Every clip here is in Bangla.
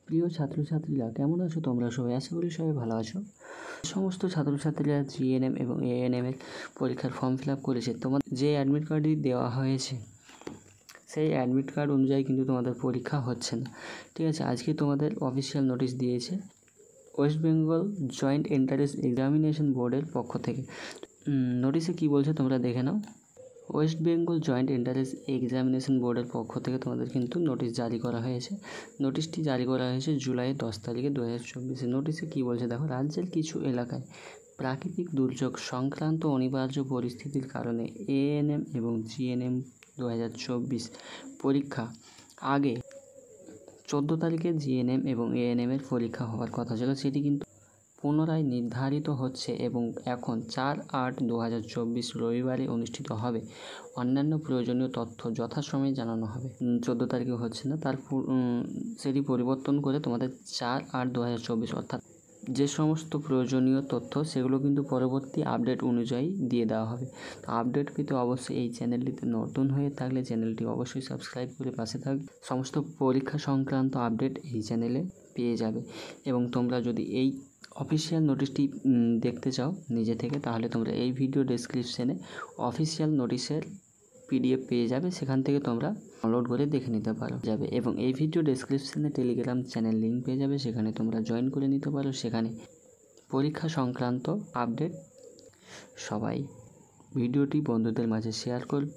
প্রিয় ছাত্রছাত্রীরা কেমন আছো তোমরা সবাই? আশা করি সবাই ভালো আছো। সমস্ত ছাত্রছাত্রীরা জিএনএম এবং এএনএম এর পরীক্ষার ফর্ম ফিল আপ করেছে, তোমাদের যে অ্যাডমিট কার্ডই দেওয়া হয়েছে সেই অ্যাডমিট কার্ড অনুযায়ী কিন্তু তোমাদের পরীক্ষা হচ্ছে না। ঠিক আছে, আজকে তোমাদের অফিসিয়াল নোটিশ দিয়েছে west Bengal joint entrance examination বোর্ডের পক্ষ থেকে। নোটিশে কী বলছে তোমরা দেখে নাও। West Bengal joint entrance examination বোর্ডের পক্ষ থেকে তোমাদের কিন্তু নোটিশ জারি করা হয়েছে। নোটিশটি জারি করা হয়েছে জুলাই 10 তারিখে 2024। নোটিশে কী বলছে দেখো, রাজ্যের কিছু এলাকায় প্রাকৃতিক দুর্যোগ সংক্রান্ত অনিবার্য পরিস্থিতির কারণে এএনএম এবং জিএনএম 2024 পরীক্ষা আগে 14 তারিখে জিএনএম এবং এএনএম এর পরীক্ষা হওয়ার কথা ছিল, সেটি কিন্তু পুনরায় নির্ধারিত হচ্ছে এবং এখন 4/8/2024 রবিবারে অনুষ্ঠিত হবে। অন্যান্য প্রয়োজনীয় তথ্য যথাসময়ে জানানো হবে। 14 তারিখে হচ্ছে না, সেটি পরিবর্তন করে তোমাদের 4/8/2024 অর্থাৎ যে সমস্ত প্রয়োজনীয় তথ্য সেগুলো কিন্তু পরবর্তী আপডেট অনুযায়ী দিয়ে দেওয়া হবে। তো আপডেট পেতে অবশ্যই এই চ্যানেলটিতে নতুন হয়ে থাকলে চ্যানেলটি অবশ্যই সাবস্ক্রাইব করে পাশে থাকবে। সমস্ত পরীক্ষা সংক্রান্ত আপডেট এই চ্যানেলে পেয়ে যাবে। এবং তোমরা যদি এই অফিসিয়াল নোটিশটি দেখতে চাও নিজে থেকে, তাহলে তোমরা এই ভিডিও ডেসক্রিপশানে অফিসিয়াল নোটিশের পিডিএফ পেয়ে যাবে, সেখান থেকে তোমরা ডাউনলোড করে দেখে নিতে পারো যাবে। এবং এই ভিডিও ডেসক্রিপশানে টেলিগ্রাম চ্যানেল লিঙ্ক পেয়ে যাবে, সেখানে তোমরা জয়েন করে নিতে পারো। সেখানে পরীক্ষা সংক্রান্ত আপডেট সবাই ভিডিওটি বন্ধুদের মাঝে শেয়ার করবে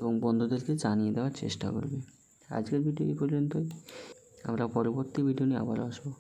এবং বন্ধুদেরকে জানিয়ে দেওয়ার চেষ্টা করবে। আজকের ভিডিও এই পর্যন্তই, আমরা পরবর্তী ভিডিও নিয়ে আবার আসবো।